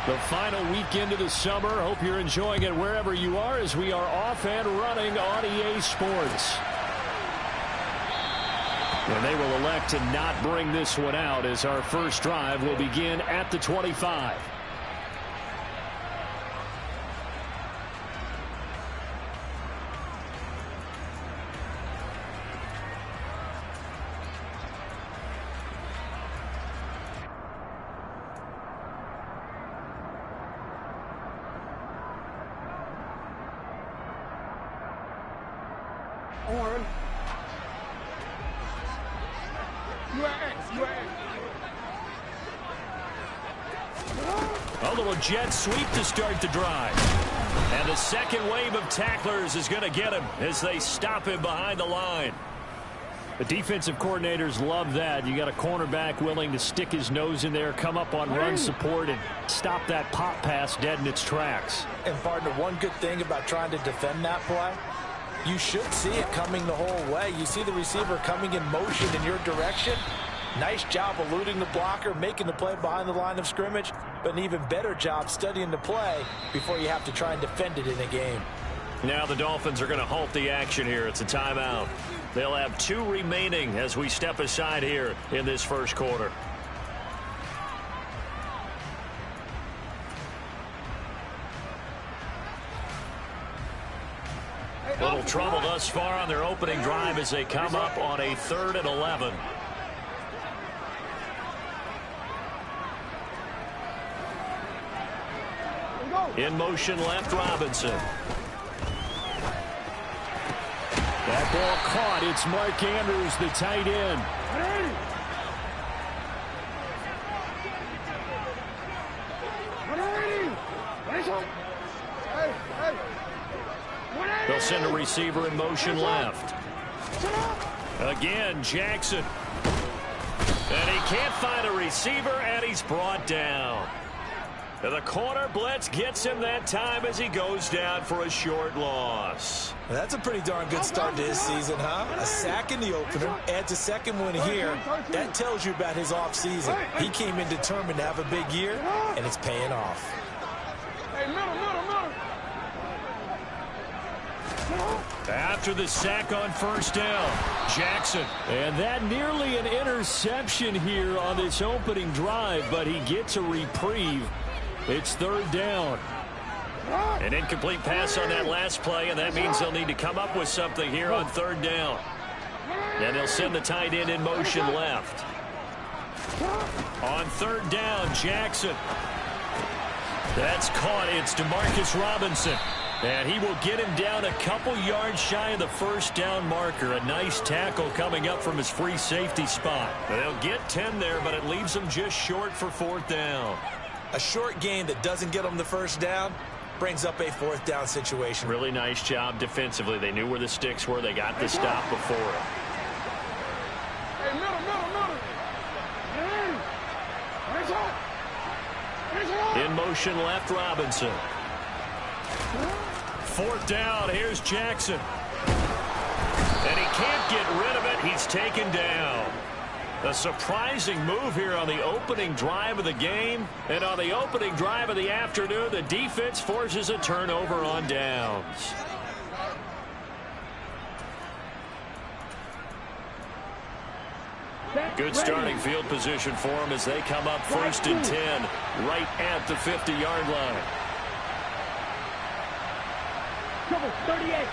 The final weekend of the summer. Hope you're enjoying it wherever you are as we are off and running on EA Sports. And they will elect to not bring this one out as our first drive will begin at the 25. A little jet sweep to start the drive. And the second wave of tacklers is going to get him as they stop him behind the line. The defensive coordinators love that. You got a cornerback willing to stick his nose in there, come up on run support, and stop that pop pass dead in its tracks. And, partner, one good thing about trying to defend that play, you should see it coming the whole way. You see the receiver coming in motion in your direction. Nice job eluding the blocker, making the play behind the line of scrimmage, but an even better job studying the play before you have to try and defend it in a game. Now the Dolphins are going to halt the action here. It's a timeout. They'll have 2 remaining as we step aside here in this first quarter. Little trouble thus far on their opening drive as they come up on a 3rd and 11. In motion left, Robinson. That ball caught. It's Mark Andrews, the tight end. They'll send a receiver in motion left. Again, Jackson. And he can't find a receiver, and he's brought down. The corner blitz gets him that time as he goes down for a short loss. That's a pretty darn good start to his season, huh? A sack in the opener, adds a second one here. That tells you about his offseason. He came in determined to have a big year, and it's paying off. After the sack on first down, Jackson. And that nearly an interception here on this opening drive, but he gets a reprieve. It's 3rd down. An incomplete pass on that last play, and that means they'll need to come up with something here on 3rd down. And they'll send the tight end in motion left. On 3rd down, Jackson. That's caught. It's DeMarcus Robinson. And he will get him down a couple yards shy of the first down marker. A nice tackle coming up from his free safety spot. They'll get 10 there, but it leaves them just short for 4th down. A short gain that doesn't get them the first down brings up a 4th down situation. Really nice job defensively. They knew where the sticks were. They got the stop before it. In motion left, Robinson. 4th down, here's Jackson. And he can't get rid of it. He's taken down. A surprising move here on the opening drive of the game. And on the opening drive of the afternoon, the defense forces a turnover on downs. Good starting field position for them as they come up 1st and 10 right at the 50-yard line. 38.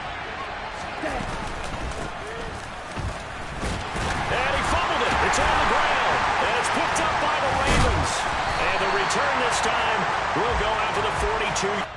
And he fumbled it. It's on the ground. And it's picked up by the Ravens. And the return this time will go out to the 42.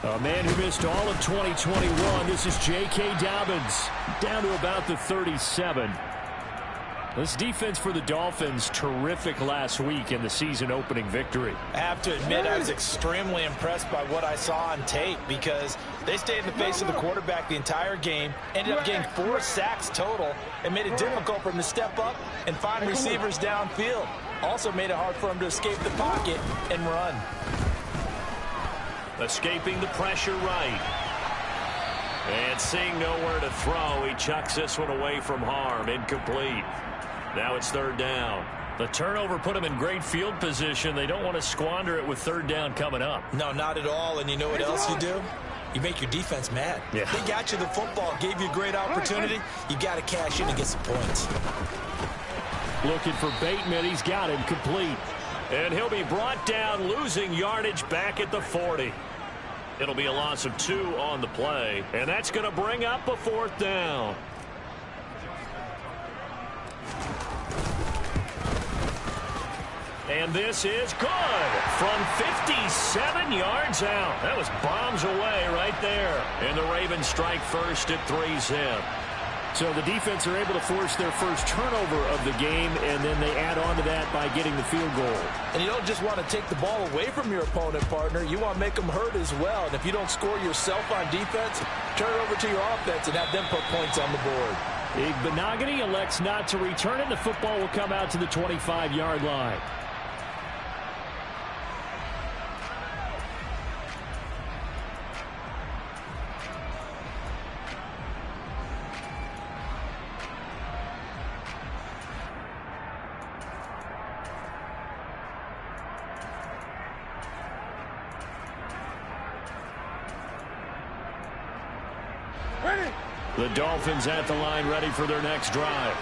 A man who missed all of 2021. This is J.K. Dobbins, down to about the 37. This defense for the Dolphins, terrific last week in the season-opening victory. I have to admit, I was extremely impressed by what I saw on tape because they stayed in the face of the quarterback the entire game, ended up getting 4 sacks total, and made it difficult for him to step up and find receivers downfield. Also made it hard for him to escape the pocket and run. Escaping the pressure right. And seeing nowhere to throw, he chucks this one away from harm. Incomplete. Now it's third down. The turnover put him in great field position. They don't want to squander it with third down coming up. No, not at all. And you know what else you do? You make your defense mad. Yeah. They got you the football, gave you a great opportunity. You got to cash in and get some points. Looking for Bateman. He's got him complete. And he'll be brought down, losing yardage back at the 40. It'll be a loss of 2 on the play. And that's going to bring up a fourth down. And this is good from 57 yards out. That was bombs away right there. And the Ravens strike first at 3-zip. So the defense are able to force their first turnover of the game, and then they add on to that by getting the field goal. And you don't just want to take the ball away from your opponent, partner. You want to make them hurt as well. And if you don't score yourself on defense, turn it over to your offense and have them put points on the board. Benogany elects not to return it. The football will come out to the 25-yard line. The Dolphins at the line, ready for their next drive.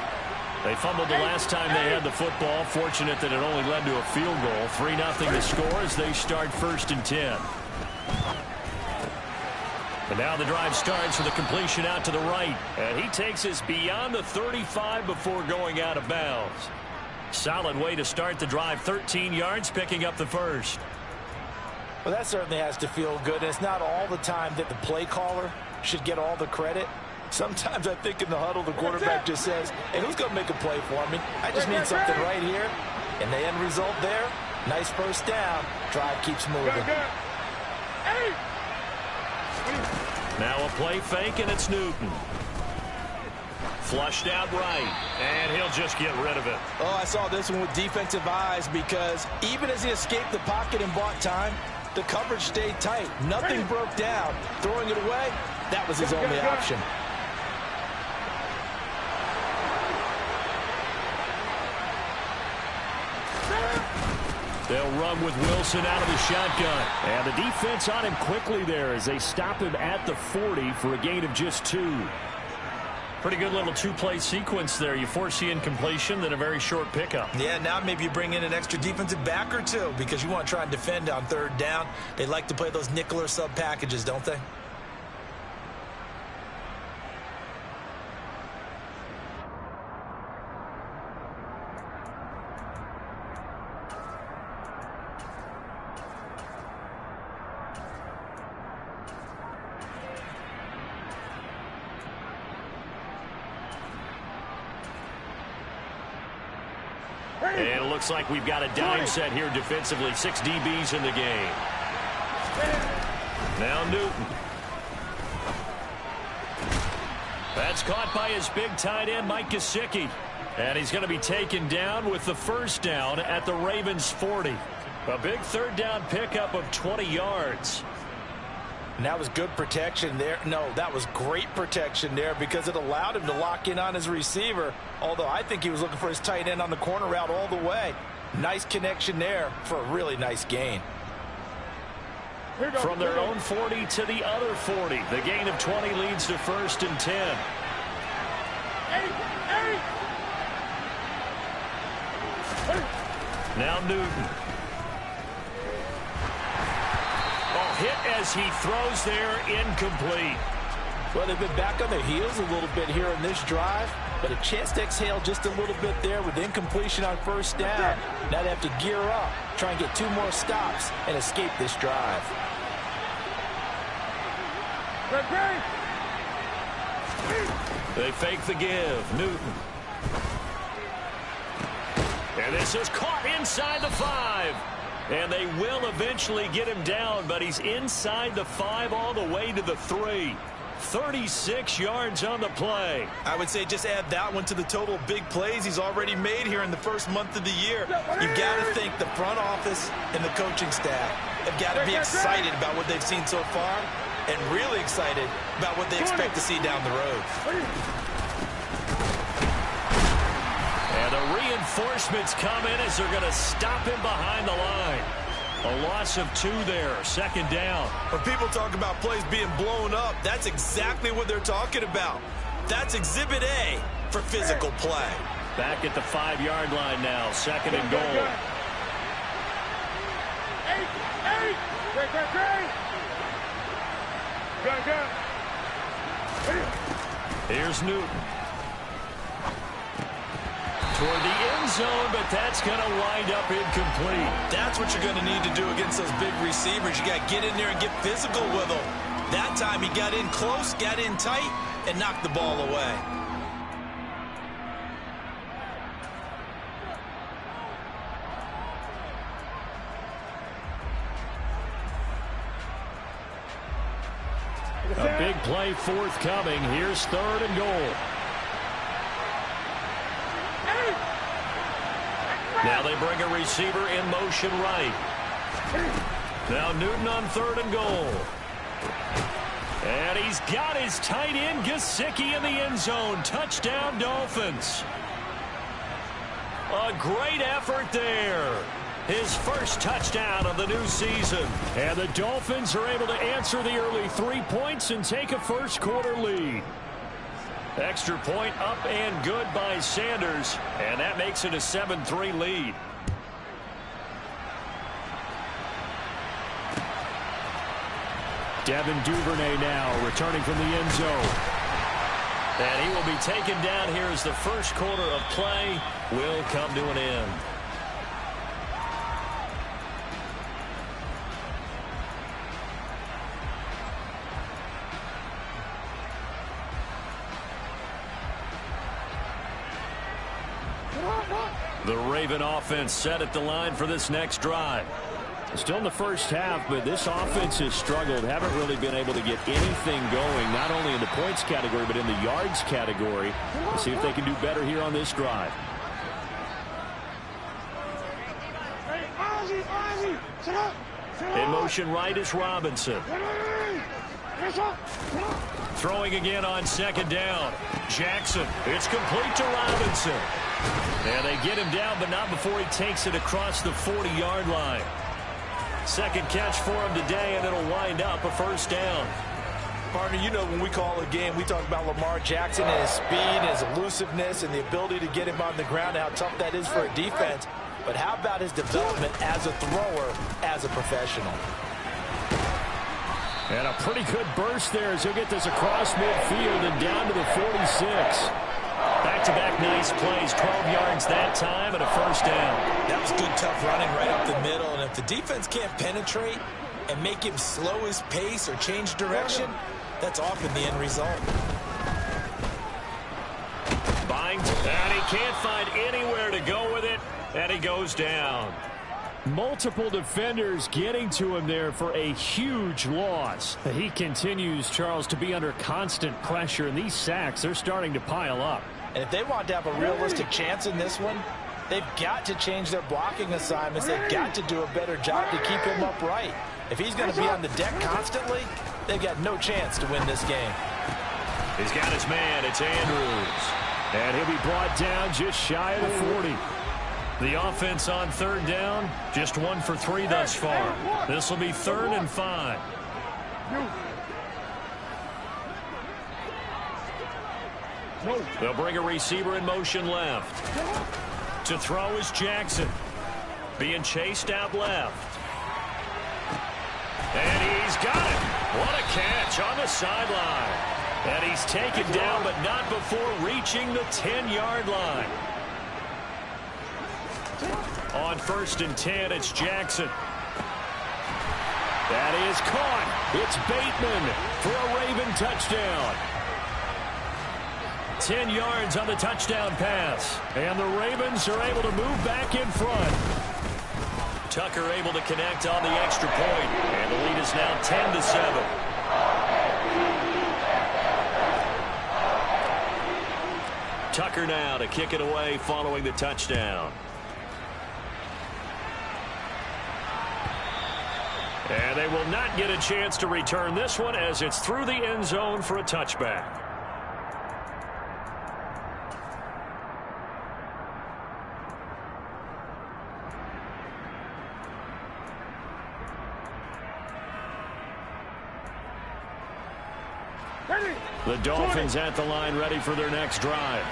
They fumbled the last time they had the football. Fortunate that it only led to a field goal. 3-0 to score as they start first and 10. And now the drive starts with a completion out to the right. And he takes us beyond the 35 before going out of bounds. Solid way to start the drive. 13 yards, picking up the first. Well, that certainly has to feel good. And it's not all the time that the play caller should get all the credit. Sometimes I think in the huddle, the quarterback just says, hey, who's going to make a play for me? I just need something right here. And the end result there, nice first down. Drive keeps moving. Now a play fake, and it's Newton. Flushed out right, and he'll just get rid of it. Oh, I saw this one with defensive eyes because even as he escaped the pocket and bought time, the coverage stayed tight. Nothing broke down. Throwing it away, that was his only option. They'll run with Wilson out of the shotgun. And the defense on him quickly there as they stop him at the 40 for a gain of just 2. Pretty good little 2-play sequence there. You force the incompletion, then a very short pickup. Yeah, now maybe you bring in an extra defensive back or two because you want to try and defend on third down. They like to play those nickel or sub packages, don't they? And it looks like we've got a dime set here defensively. 6 DBs in the game. Now Newton. That's caught by his big tight end, Mike Gesicki. And he's going to be taken down with the first down at the Ravens 40. A big third down pickup of 20 yards. And that was good protection there. No, that was great protection there because it allowed him to lock in on his receiver. Although I think he was looking for his tight end on the corner route all the way. Nice connection there for a really nice gain. From their own 40 to the other 40. The gain of 20 leads to first and 10. Now Newton. Hit as he throws there, incomplete. Well, they've been back on their heels a little bit here in this drive, but a chance to exhale just a little bit there with incompletion on first down. Now they have to gear up, try and get 2 more stops and escape this drive. They fake the give. Newton. And this is caught inside the 5. And they will eventually get him down, but he's inside the 5 all the way to the 3. 36 yards on the play. I would say just add that one to the total of big plays he's already made here in the first month of the year. You've got to think the front office and the coaching staff have got to be excited about what they've seen so far and really excited about what they expect to see down the road. And the reinforcements come in as they're going to stop him behind the line. A loss of 2 there, second down. When people talk about plays being blown up, that's exactly what they're talking about. That's Exhibit A for physical play. Back at the 5-yard line now, second and goal. Here's Newton. Toward the end zone, but that's going to wind up incomplete. That's what you're going to need to do against those big receivers. You got to get in there and get physical with them. That time he got in close, got in tight, and knocked the ball away. A big play forthcoming. Here's third and goal. Now they bring a receiver in motion right. Now Newton on third and goal. And he's got his tight end Gesicki in the end zone. Touchdown Dolphins. A great effort there. His first touchdown of the new season. And the Dolphins are able to answer the early 3 points and take a first quarter lead. Extra point up and good by Sanders. And that makes it a 7-3 lead. Devin Duvernay now returning from the end zone. And he will be taken down here as the first quarter of play will come to an end. The Raven offense set at the line for this next drive. Still in the first half, but this offense has struggled. Haven't really been able to get anything going, not only in the points category, but in the yards category. Let's see if they can do better here on this drive. In motion right is Robinson. Throwing again on second down. Jackson. It's complete to Robinson. And they get him down, but not before he takes it across the 40-yard line. Second catch for him today, and it'll wind up a first down. Partner, you know when we call a game, we talk about Lamar Jackson and his speed, his elusiveness, and the ability to get him on the ground, how tough that is for a defense. But how about his development as a thrower, as a professional? And a pretty good burst there as he'll get this across midfield and down to the 46. Back-to-back nice plays, 12 yards that time and a first down. That was good, tough running right up the middle. And if the defense can't penetrate and make him slow his pace or change direction, that's often the end result. Binds, and he can't find anywhere to go with it, and he goes down. Multiple defenders getting to him there for a huge loss. He continues, Charles, to be under constant pressure, and these sacks, they're starting to pile up. And if they want to have a realistic chance in this one, they've got to change their blocking assignments. They've got to do a better job to keep him upright. If he's going to be on the deck constantly, they've got no chance to win this game. He's got his man. It's Andrews. And he'll be brought down just shy of the 40. The offense on third down, just 1 for 3 thus far. This will be 3rd and 5. They'll bring a receiver in motion left. To throw is Jackson. Being chased out left. And he's got it. What a catch on the sideline. And he's taken down, but not before reaching the 10-yard line. On 1st and 10, it's Jackson. That is caught. It's Bateman for a Raven touchdown. 10 yards on the touchdown pass. And the Ravens are able to move back in front. Tucker able to connect on the extra point. And the lead is now 10-7. Tucker now to kick it away following the touchdown. And they will not get a chance to return this one as it's through the end zone for a touchback. The Dolphins at the line ready for their next drive.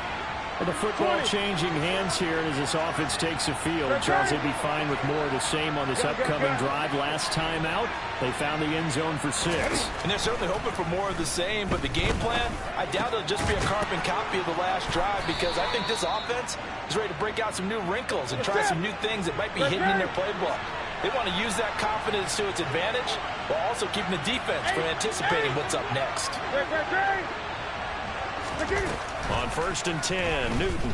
Well, the football changing hands here as this offense takes the field. Charles, they'd be fine with more of the same on this upcoming drive. Last time out, they found the end zone for 6. And they're certainly hoping for more of the same, but the game plan, I doubt it'll just be a carbon copy of the last drive because I think this offense is ready to break out some new wrinkles and try some new things that might be hidden in their playbook. They want to use that confidence to its advantage while also keeping the defense from anticipating what's up next. On 1st and 10, Newton.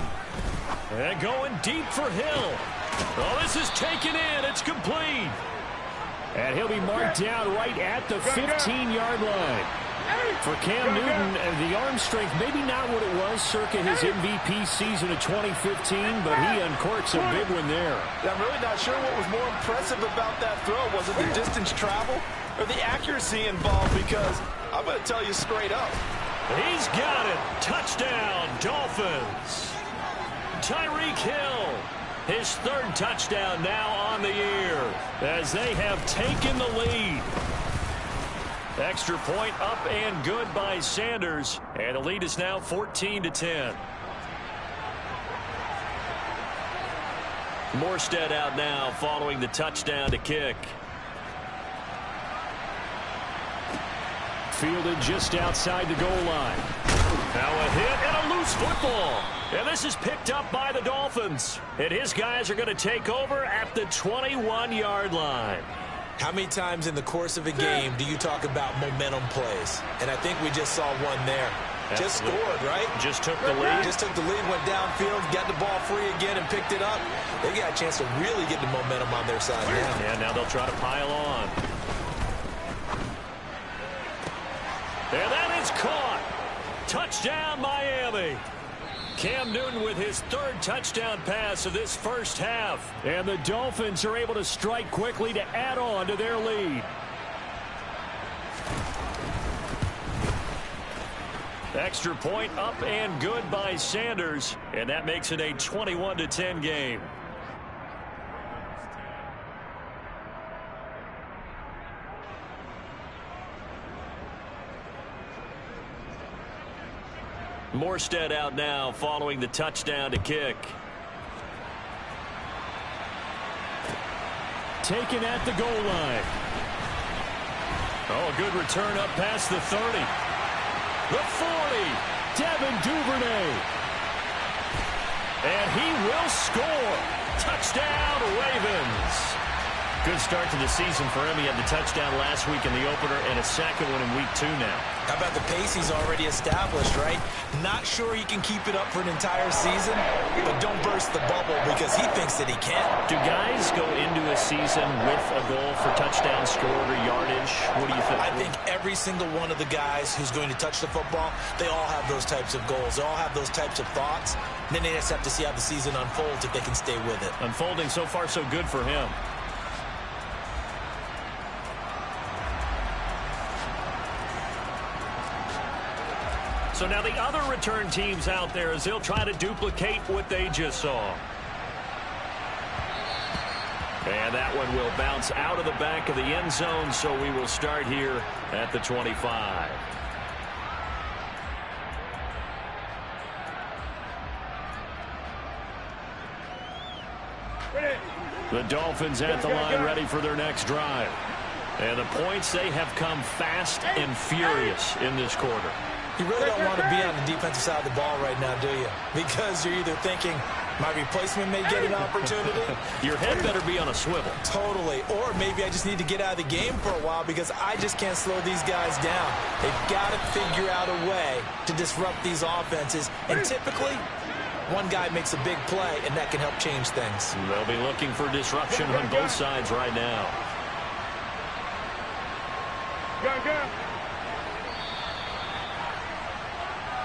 And going deep for Hill. Oh, this is taken in. It's complete. And he'll be marked down right at the 15-yard line. For Cam Newton, the arm strength, maybe not what it was circa his MVP season of 2015, but he uncorks a big one there. I'm really not sure what was more impressive about that throw. Was it the distance travel or the accuracy involved? Because I'm going to tell you straight up. He's got it. Touchdown, Dolphins. Tyreek Hill, his 3rd touchdown now on the year as they have taken the lead. Extra point up and good by Sanders, and the lead is now 14-10. Morstead out now following the touchdown to kick. Fielded just outside the goal line. Now a hit and a loose football. And this is picked up by the Dolphins. And his guys are going to take over at the 21-yard line. How many times in the course of a game do you talk about momentum plays? And I think we just saw one there. Just scored, right? Just took the lead. Just took the lead, went downfield, got the ball free again and picked it up. They got a chance to really get the momentum on their side now. Yeah, now they'll try to pile on. And that is caught. Touchdown, Miami. Cam Newton with his 3rd touchdown pass of this first half. And the Dolphins are able to strike quickly to add on to their lead. Extra point up and good by Sanders. And that makes it a 21-10 game. Morstead out now following the touchdown to kick. Taken at the goal line. Oh, a good return up past the 30. The 40. Devin Duvernay. And he will score. Touchdown, Ravens. Good start to the season for him. He had the touchdown last week in the opener and a second one in week 2 now. How about the pace he's already established, right? Not sure he can keep it up for an entire season, but don't burst the bubble because he thinks that he can. Do guys go into a season with a goal for touchdown scored or yardage? What do you think? I think every single one of the guys who's going to touch the football, they all have those types of goals. They all have those types of thoughts. And then they just have to see how the season unfolds if they can stay with it. Unfolding so far so good for him. So now the other return teams out there as they'll try to duplicate what they just saw. And that one will bounce out of the back of the end zone, so we will start here at the 25. The Dolphins at the line ready for their next drive. And the points, they have come fast and furious in this quarter. You really don't want to be on the defensive side of the ball right now, do you? Because you're either thinking, My replacement may get an opportunity. Your head better be on a swivel. Totally. Or maybe I just need to get out of the game for a while because I just can't slow these guys down. They've got to figure out a way to disrupt these offenses. And typically, one guy makes a big play, and that can help change things. They'll be looking for disruption on both sides right now. Go.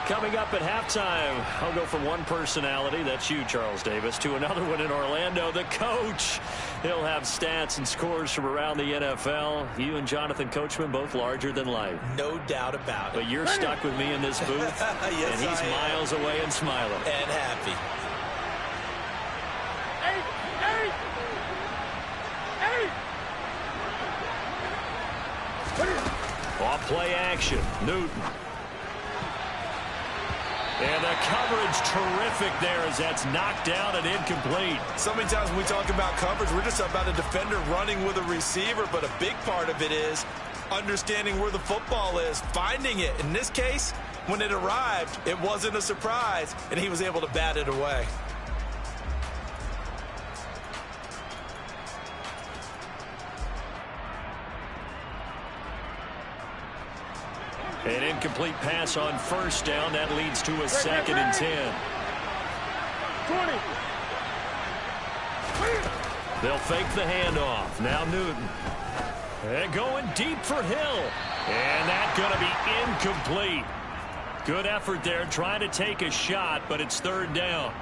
Coming up at halftime, I'll go from one personality, that's you, Charles Davis, to another one in Orlando, the coach. He'll have stats and scores from around the NFL. You and Jonathan Coachman, both larger than life. No doubt about it. But you're stuck with me in this booth, yes, and he's miles away and smiling. And happy. Off play action, Newton. And the coverage terrific there as that's knocked down and incomplete. So many times when we talk about coverage, we're just about a defender running with a receiver, but a big part of it is understanding where the football is, finding it. In this case, when it arrived, it wasn't a surprise, and he was able to bat it away. An incomplete pass on first down. That leads to a 2nd and 10. 20. They'll fake the handoff. Now Newton. And going deep for Hill. And that's going to be incomplete. Good effort there trying to take a shot, but it's 3rd down.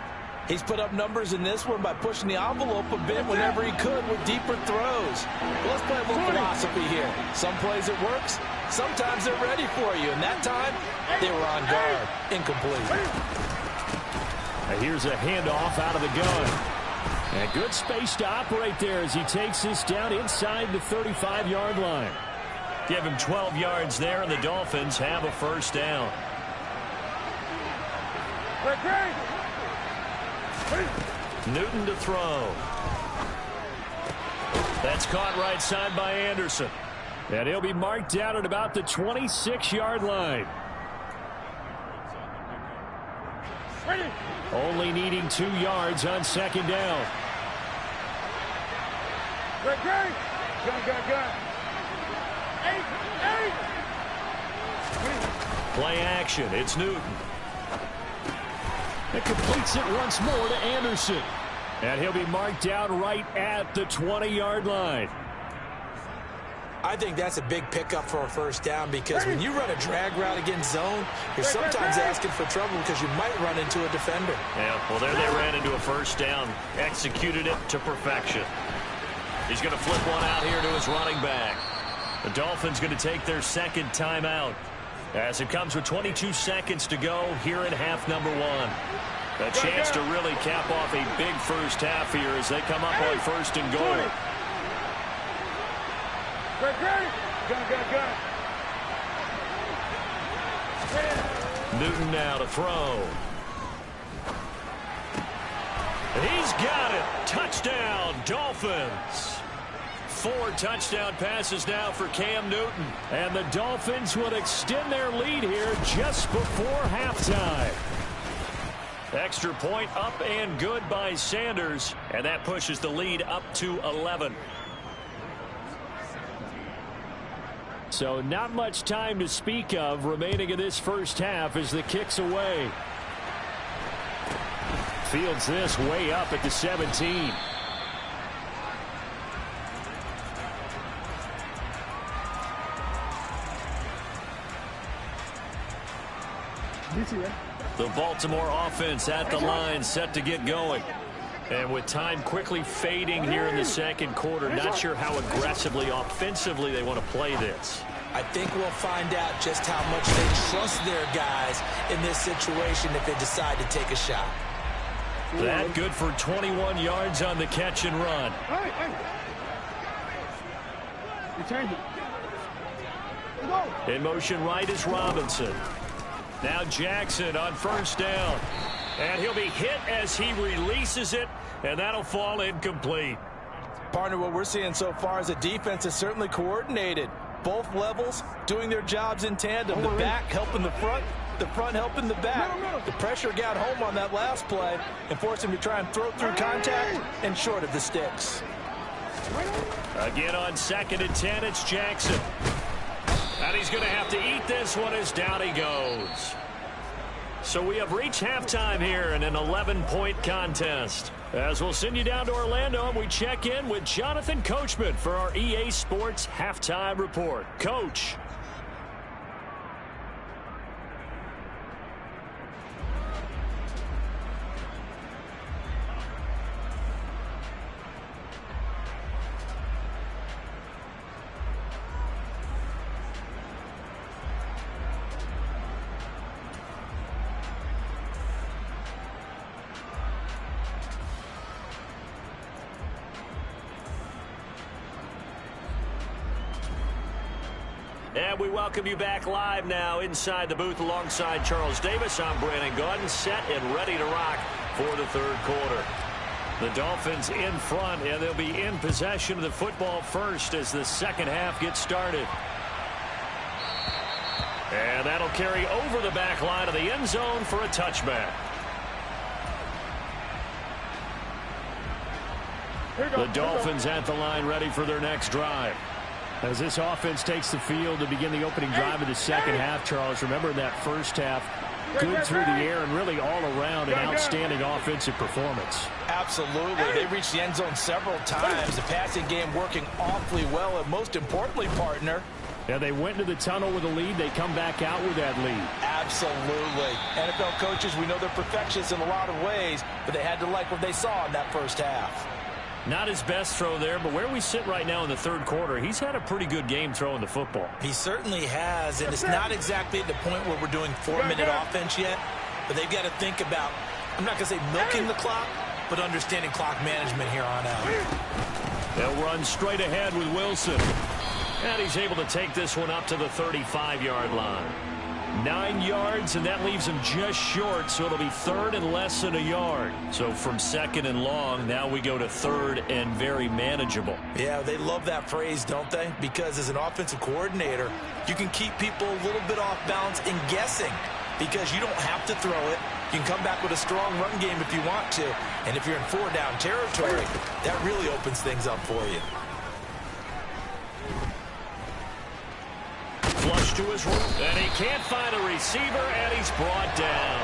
He's put up numbers in this one by pushing the envelope a bit whenever he could with deeper throws. But let's play a little philosophy here. Some plays it works. Sometimes they're ready for you. And that time, they were on guard. Incomplete. Here's a handoff out of the gun. And good space to operate there as he takes this down inside the 35-yard line. Give him 12 yards there, and the Dolphins have a 1st down. Newton to throw. That's caught right side by Anderson. And he'll be marked down at about the 26-yard line. Only needing 2 yards on 2nd down. Go. Play action. It's Newton. It completes it once more to Anderson. And he'll be marked down right at the 20-yard line. I think that's a big pickup for a 1st down because when you run a drag route against zone, you're sometimes asking for trouble because you might run into a defender. Yeah, well, there they ran into a 1st down. Executed it to perfection. He's going to flip one out here to his running back. The Dolphins going to take their 2nd timeout as it comes with 22 seconds to go here in half number 1. A chance to really cap off a big 1st half here as they come up on 1st and goal. Newton now to throw. He's got it. Touchdown, Dolphins. 4 touchdown passes now for Cam Newton. And the Dolphins will extend their lead here just before halftime. Extra point up and good by Sanders. And that pushes the lead up to 11. So not much time to speak of remaining in this 1st half as the kick's away. Fields this way up at the 17. The Baltimore offense at the line set to get going. And with time quickly fading here in the 2nd quarter, not sure how aggressively, offensively they want to play this. I think we'll find out just how much they trust their guys in this situation if they decide to take a shot. That good for 21 yards on the catch and run. In motion right is Robinson. Now Jackson on 1st down. And he'll be hit as he releases it, and that'll fall incomplete. Partner, what we're seeing so far is the defense is certainly coordinated. Both levels doing their jobs in tandem. The back helping the front, The front helping the back. The pressure got home on that last play and forced him to try and throw through contact and short of the sticks. Again on 2nd and 10, it's Jackson. And he's going to have to eat this one as down he goes. So we have reached halftime here in an 11-point contest. As we'll send you down to Orlando, and we check in with Jonathan Coachman for our EA Sports Halftime Report. Coach. And we welcome you back live now inside the booth alongside Charles Davis. I'm Brandon Gaudin, set and ready to rock for the third quarter. The Dolphins in front, and they'll be in possession of the football first as the second half gets started. And that'll carry over the back line of the end zone for a touchback. The Dolphins at the line ready for their next drive. As this offense takes the field to begin the opening drive of the second half, Charles, remember that first half, good through the air and really all around an outstanding offensive performance. Absolutely. They reached the end zone several times. The passing game working awfully well, and most importantly, partner. Yeah, they went into the tunnel with a lead. They come back out with that lead. Absolutely. NFL coaches, we know they're perfectionists in a lot of ways, but they had to like what they saw in that first half. Not his best throw there, but where we sit right now in the third quarter, he's had a pretty good game throwing the football. He certainly has, and it's not exactly at the point where we're doing 4-minute offense yet, but they've got to think about, I'm not going to say milking the clock, but understanding clock management here on out. They'll run straight ahead with Wilson. And he's able to take this one up to the 35-yard line. 9 yards, and that leaves him just short, so it'll be third and less than a yard. So from second and long, now we go to third and very manageable. Yeah, they love that phrase, don't they? Because as an offensive coordinator, you can keep people a little bit off balance and guessing because you don't have to throw it. You can come back with a strong run game if you want to. And if you're in 4-down territory, that really opens things up for you. Flush to his right, and he can't find a receiver, and he's brought down.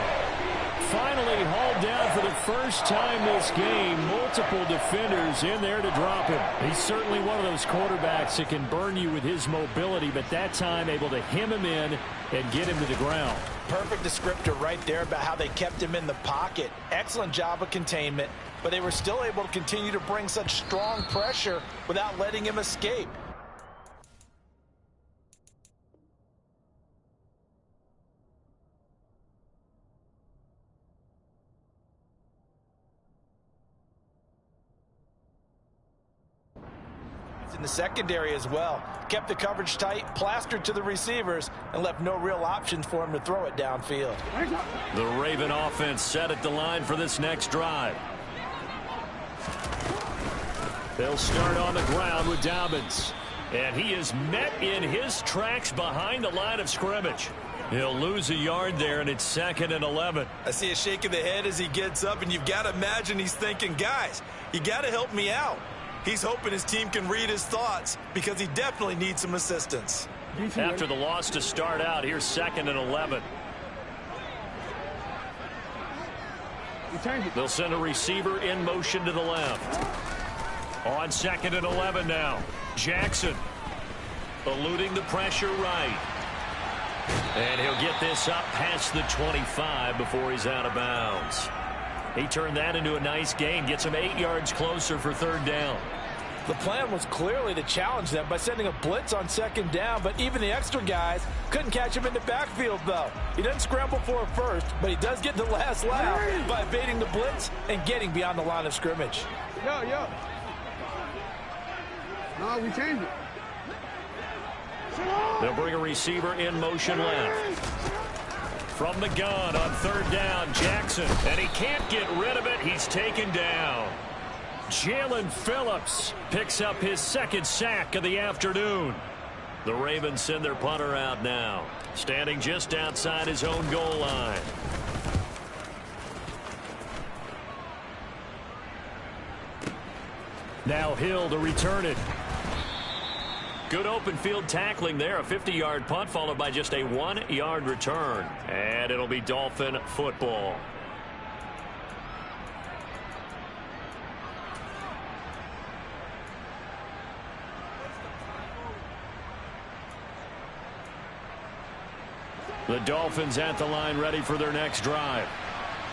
Finally hauled down for the first time this game. Multiple defenders in there to drop him. He's certainly one of those quarterbacks that can burn you with his mobility, but that time able to hem him in and get him to the ground. Perfect descriptor right there about how they kept him in the pocket. Excellent job of containment, but they were still able to continue to bring such strong pressure without letting him escape. In the secondary as well. Kept the coverage tight, plastered to the receivers, and left no real options for him to throw it downfield. The Raven offense set at the line for this next drive. They'll start on the ground with Dobbins. And he is met in his tracks behind the line of scrimmage. He'll lose a yard there, and it's 2nd and 11. I see a shake of the head as he gets up, and you've got to imagine he's thinking, guys, you got to help me out. He's hoping his team can read his thoughts because he definitely needs some assistance. After the loss to start out, here's 2nd and 11. They'll send a receiver in motion to the left. On 2nd and 11 now. Jackson eluding the pressure right. And he'll get this up past the 25 before he's out of bounds. He turned that into a nice gain, gets him 8 yards closer for 3rd down. The plan was clearly to challenge them by sending a blitz on 2nd down, but even the extra guys couldn't catch him in the backfield, though. He doesn't scramble for a first, but he does get the last laugh by evading the blitz and getting beyond the line of scrimmage. Yo. No, we changed it. They'll bring a receiver in motion left. From the gun on 3rd down, Jackson. And he can't get rid of it. He's taken down. Jalen Phillips picks up his 2nd sack of the afternoon. The Ravens send their punter out now, standing just outside his own goal line. Now Hill to return it. Good open field tackling there. A 50-yard punt followed by just a 1-yard return. And it'll be Dolphin football. The Dolphins at the line ready for their next drive.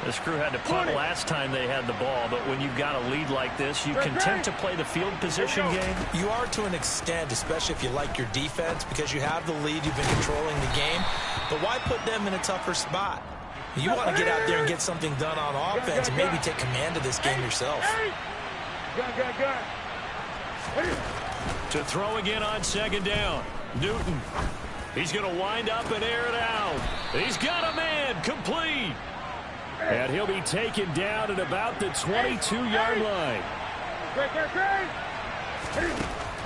This crew had to punt last time they had the ball, but when you've got a lead like this, you can tend to play the field position game. You are to an extent, especially if you like your defense, because you have the lead, you've been controlling the game. But why put them in a tougher spot? You want to get out there and get something done on offense and maybe take command of this game yourself. To throw again on second down. Newton. He's going to wind up and air it out. He's got a man, complete. And he'll be taken down at about the 22-yard line.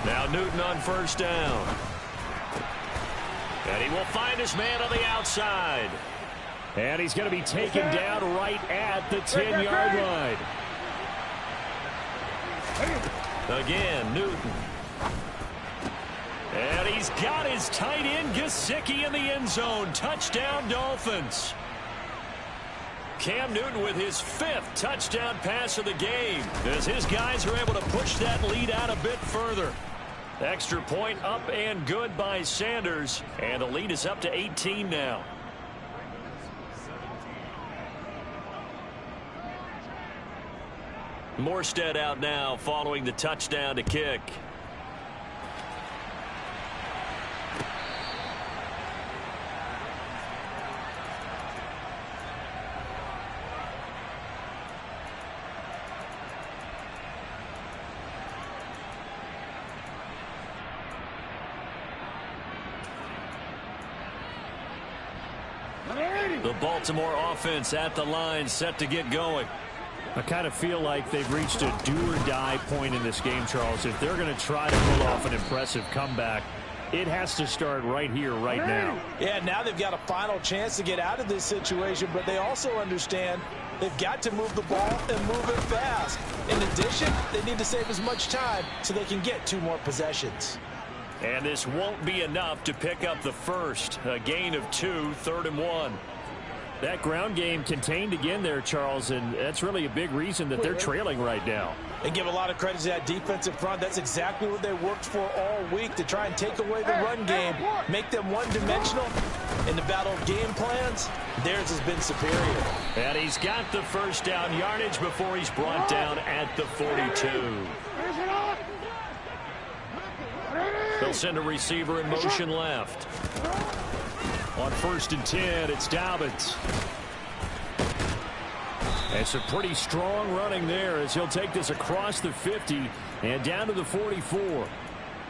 Now Newton on first down. And he will find his man on the outside. And he's going to be taken down right at the 10-yard line. Again, Newton. And he's got his tight end, Gesicki, in the end zone. Touchdown, Dolphins. Cam Newton with his 5th touchdown pass of the game, as his guys are able to push that lead out a bit further. Extra point up and good by Sanders, and the lead is up to 18 now. Morstead out now following the touchdown to kick. The Baltimore offense at the line, set to get going. I kind of feel like they've reached a do-or-die point in this game, Charles. If they're going to try to pull off an impressive comeback, it has to start right here, right now. Yeah, now they've got a final chance to get out of this situation, but they also understand they've got to move the ball and move it fast. In addition, they need to save as much time so they can get 2 more possessions. And this won't be enough to pick up the first. A gain of 2, 3rd and 1. That ground game contained again there, Charles, and that's really a big reason that they're trailing right now. And give a lot of credit to that defensive front. That's exactly what they worked for all week, to try and take away the run game, make them one-dimensional. In the battle of game plans, theirs has been superior. And he's got the first down yardage before he's brought down at the 42. They'll send a receiver in motion left. On 1st and 10, it's Dobbins. And some pretty strong running there as he'll take this across the 50 and down to the 44.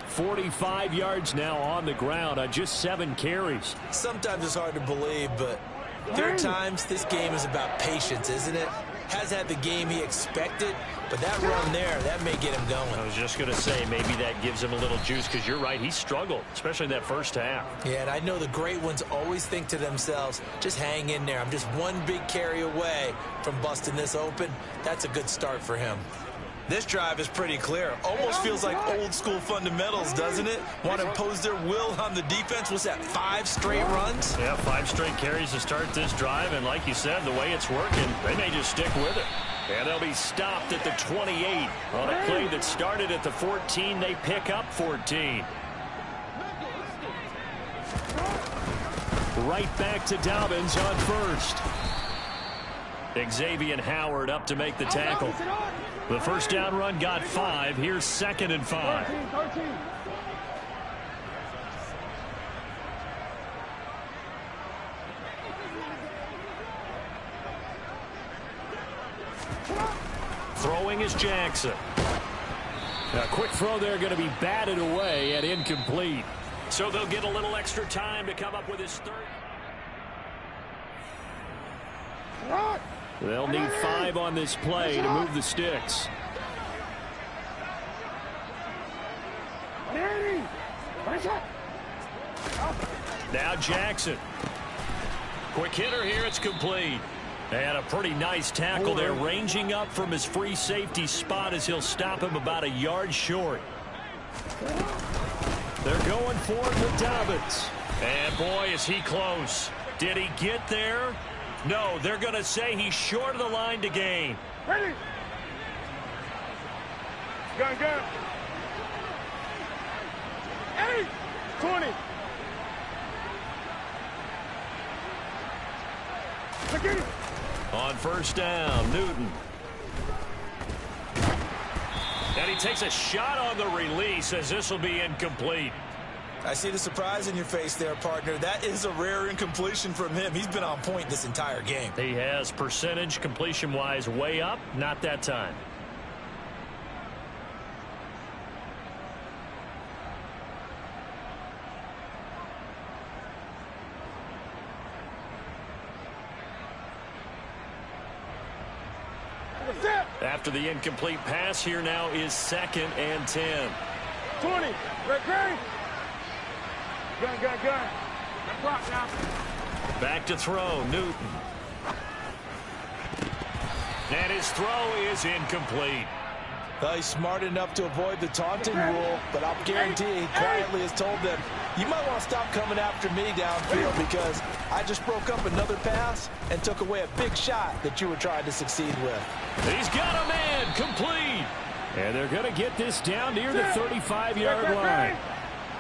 45 yards now on the ground on just 7 carries. Sometimes it's hard to believe, but there are times this game is about patience, isn't it? Has had the game he expected, but that run there, that may get him going. I was just going to say, maybe that gives him a little juice, because you're right, he struggled, especially in that first half. Yeah, and I know the great ones always think to themselves, just hang in there. I'm just one big carry away from busting this open. That's a good start for him. This drive is pretty clear. Almost feels like old school fundamentals, doesn't it? Want to impose their will on the defense. What's that, 5 straight runs? Yeah, 5 straight carries to start this drive, and like you said, the way it's working, they may just stick with it. And they'll be stopped at the 28. On a play that started at the 14, they pick up 14. Right back to Dobbins on first. Xavier Howard up to make the tackle. The first down run got 5. Here's 2nd and 5. 13. Throwing is Jackson. A quick throw there, going to be batted away and incomplete. So they'll get a little extra time to come up with his 3rd. They'll need 5 on this play to move the sticks. Now Jackson. Quick hitter here. It's complete. And a pretty nice tackle there, ranging up from his free safety spot as he'll stop him about a yard short. They're going for it with Dobbins. And boy, is he close. Did he get there? No, they're going to say he's short of the line to gain. Ready. Gun. 8, 20. Again. On first down, Newton. And he takes a shot on the release as this will be incomplete. I see the surprise in your face there, partner. That is a rare incompletion from him. He's been on point this entire game. He has percentage completion-wise way up, not that time. After the incomplete pass, here now is 2nd and 10. 20. Red. Gun. Gun clock now. Back to throw, Newton. And his throw is incomplete. He's smart enough to avoid the taunting rule, but I'll guarantee he quietly has told them, you might want to stop coming after me downfield because I just broke up another pass and took away a big shot that you were trying to succeed with. He's got a man, complete. And they're going to get this down near the 35-yard line.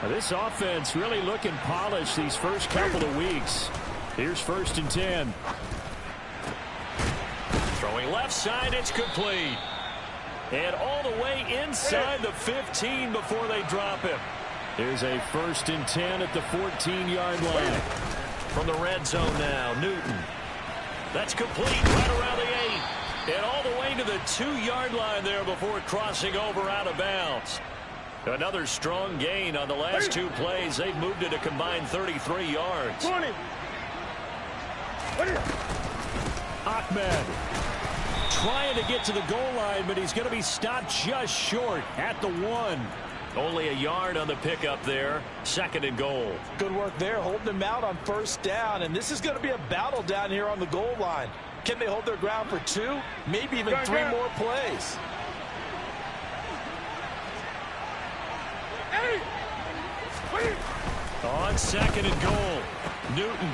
Now, this offense really looking polished these first couple of weeks. Here's 1st and 10. Throwing left side, it's complete. And all the way inside the 15 before they drop him. Here's a 1st and 10 at the 14-yard line. From the red zone now, Newton. That's complete right around the 8. And all the way to the 2-yard line there before crossing over out of bounds. Another strong gain on the last 2 plays. They've moved it a combined 33 yards. 20. Ahmed trying to get to the goal line, but he's going to be stopped just short at the 1. Only a yard on the pickup there. 2nd and goal. Good work there, holding him out on 1st down, and this is going to be a battle down here on the goal line. Can they hold their ground for 2, maybe even 3 more plays? 8. On 2nd and goal, Newton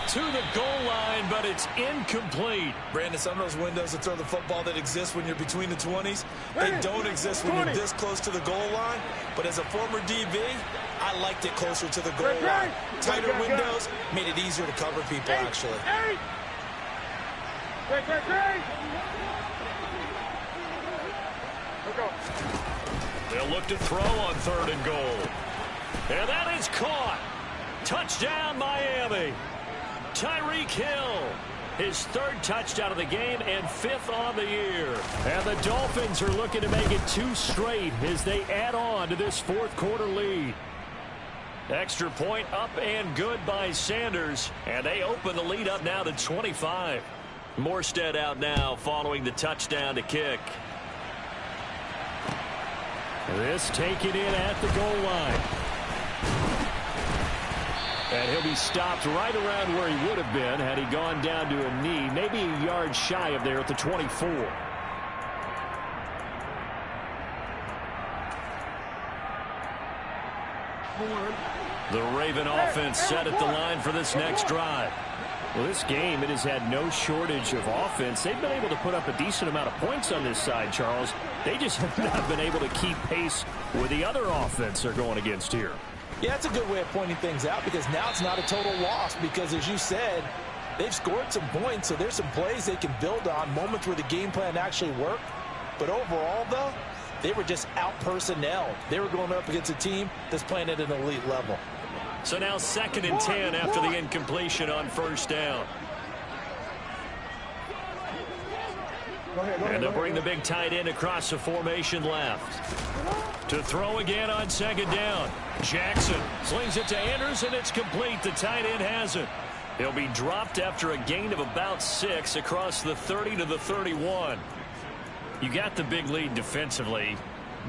to the goal line, but it's incomplete. Brandon, some of those windows to throw the football that exist when you're between the 20s, they don't exist when you're this close to the goal line. But as a former DB, I liked it closer to the goal line. Tighter windows made it easier to cover people, actually. 8. They'll look to throw on 3rd and goal. And that is caught. Touchdown, Miami. Tyreek Hill, his 3rd touchdown of the game and 5th on the year. And the Dolphins are looking to make it 2 straight as they add on to this 4th quarter lead. Extra point up and good by Sanders, and they open the lead up now to 25. Morstead out now following the touchdown to kick. This taken in at the goal line. And he'll be stopped right around where he would have been had he gone down to a knee, maybe a yard shy of there at the 24. The Raven offense set at the line for this next drive. Well, this game, it has had no shortage of offense. They've been able to put up a decent amount of points on this side, Charles. They just have not been able to keep pace with the other offense they're going against here. Yeah, that's a good way of pointing things out because now it's not a total loss because, as you said, they've scored some points, so there's some plays they can build on, moments where the game plan actually worked. But overall, though, they were just out-personnelled. They were going up against a team that's playing at an elite level. So now 2nd and 10 after the incompletion on 1st down. And they'll bring the big tight end across the formation left. To throw again on 2nd down. Jackson slings it to Anders, and it's complete. The tight end has it. He'll be dropped after a gain of about 6 across the 30 to the 31. You got the big lead defensively.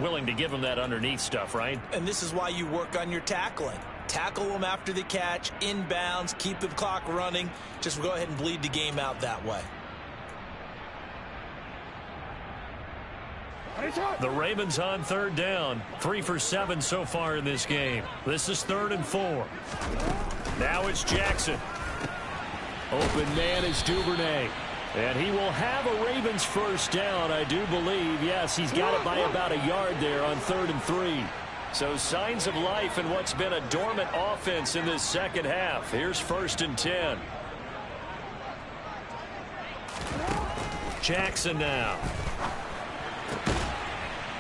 Willing to give him that underneath stuff, right? And this is why you work on your tackling. Tackle them after the catch, inbounds, keep the clock running. Just go ahead and bleed the game out that way. The Ravens on third down. 3 for 7 so far in this game. This is 3rd and 4. Now it's Jackson. Open man is Duvernay. And he will have a Ravens first down, I do believe. Yes, he's got it by about a yard there on 3rd and 3. So signs of life in what's been a dormant offense in this second half. Here's 1st and 10. Jackson now.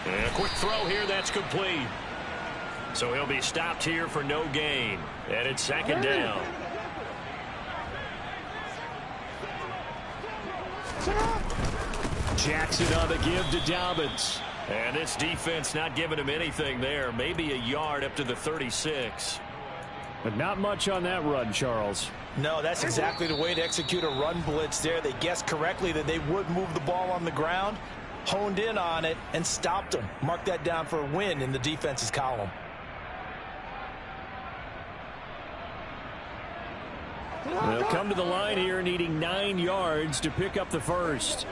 And a quick throw here, that's complete. So he'll be stopped here for no gain. And it's 2nd down. Jackson on the give to Dobbins. And this defense not giving him anything there. Maybe a yard up to the 36. But not much on that run, Charles. No, that's exactly the way to execute a run blitz there. They guessed correctly that they would move the ball on the ground, honed in on it, and stopped them. Mark that down for a win in the defense's column. They'll come to the line here needing 9 yards to pick up the first.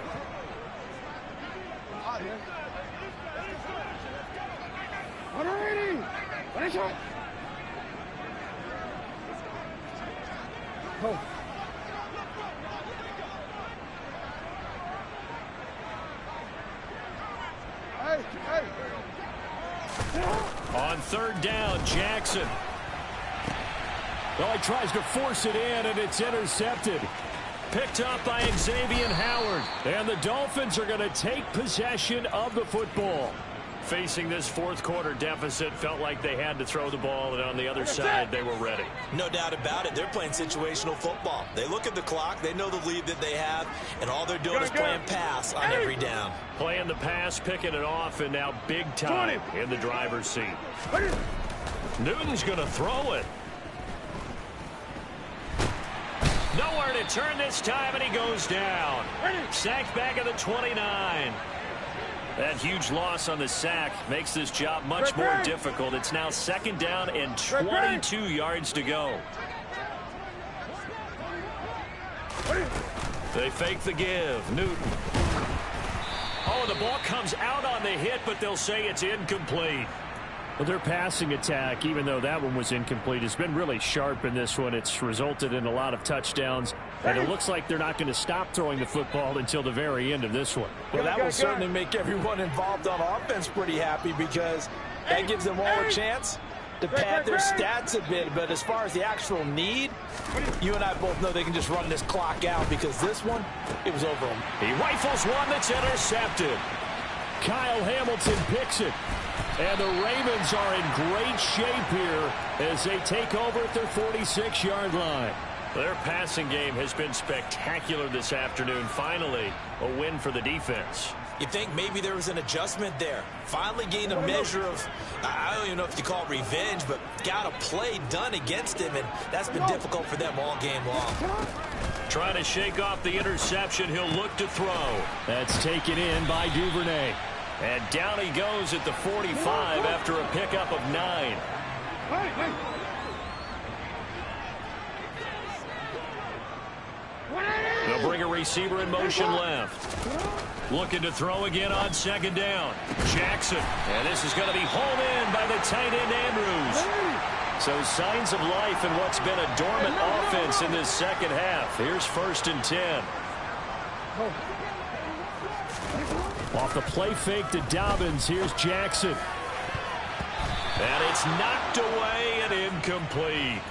On 3rd down, Jackson. Well, he tries to force it in, and it's intercepted. Picked up by Xavier Howard. And the Dolphins are going to take possession of the football. Facing this 4th quarter deficit, felt like they had to throw the ball, and on the other side, they were ready. No doubt about it. They're playing situational football. They look at the clock. They know the lead that they have, and all they're doing is playing pass on every down. Playing the pass, picking it off, and now big time in the driver's seat. Newton's going to throw it. Nowhere to turn this time, and he goes down. Sacked back at the 29. That huge loss on the sack makes this job much more difficult. It's now 2nd down and 22 yards to go. They fake the give. Newton. Oh, the ball comes out on the hit, but they'll say it's incomplete. Well, their passing attack, even though that one was incomplete, has been really sharp in this one. It's resulted in a lot of touchdowns, and it looks like they're not going to stop throwing the football until the very end of this one. Well, that will certainly make everyone involved on offense pretty happy, because that gives them all a chance to pad their stats a bit. But as far as the actual need, you and I both know they can just run this clock out, because this one, it was over them. He rifles one that's intercepted. Kyle Hamilton picks it. And the Ravens are in great shape here as they take over at their 46-yard line. Their passing game has been spectacular this afternoon. Finally, a win for the defense. You think maybe there was an adjustment there. Finally gained a measure of, I don't even know if you call it revenge, but got a play done against him, and that's been difficult for them all game long. Trying to shake off the interception. He'll look to throw. That's taken in by Duvernay. And down he goes at the 45 after a pickup of 9. They'll bring a receiver in motion left. Looking to throw again on 2nd down. Jackson. And this is going to be hauled in by the tight end Andrews. So signs of life in what's been a dormant offense in this second half. Here's 1st and 10. Off the play fake to Dobbins, here's Jackson. And it's knocked away and incomplete.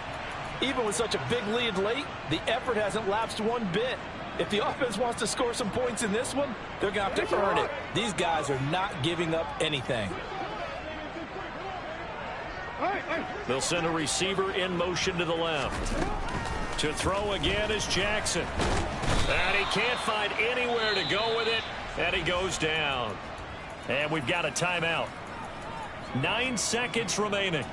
Even with such a big lead late, the effort hasn't lapsed one bit. If the offense wants to score some points in this one, they're going to have to earn it. These guys are not giving up anything. They'll send a receiver in motion to the left. To throw again is Jackson. And he can't find anywhere to go with it. And he goes down. And we've got a timeout. 9 seconds remaining.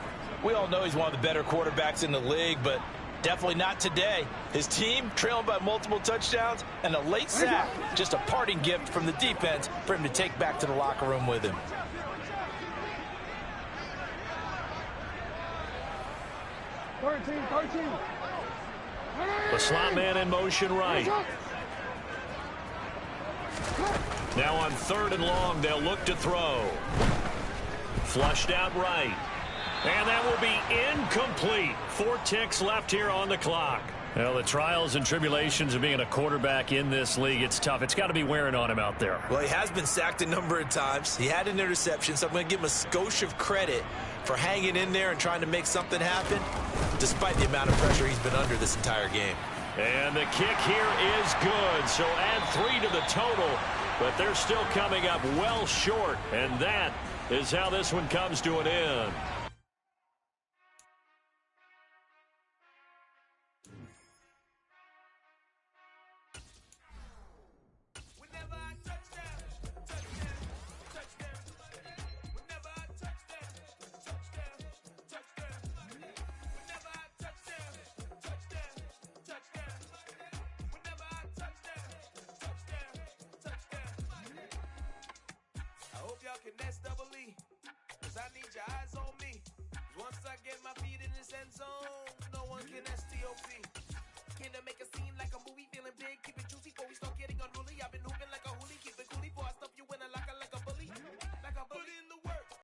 We all know he's one of the better quarterbacks in the league, but definitely not today. His team trailing by multiple touchdowns, and a late sack, just a parting gift from the defense for him to take back to the locker room with him. 13. The slot man in motion right. Now on 3rd and long, they'll look to throw. Flushed out right. And that will be incomplete. 4 ticks left here on the clock. Well, the trials and tribulations of being a quarterback in this league, it's tough. It's got to be wearing on him out there. Well, he has been sacked a number of times. He had an interception, so I'm going to give him a skosh of credit for hanging in there and trying to make something happen, despite the amount of pressure he's been under this entire game. And the kick here is good, so add 3 to the total, but they're still coming up well short, and that is how this one comes to an end. Can nest double E, 'cause I need your eyes on me. Once I get my feet in this end zone, no one can STOP.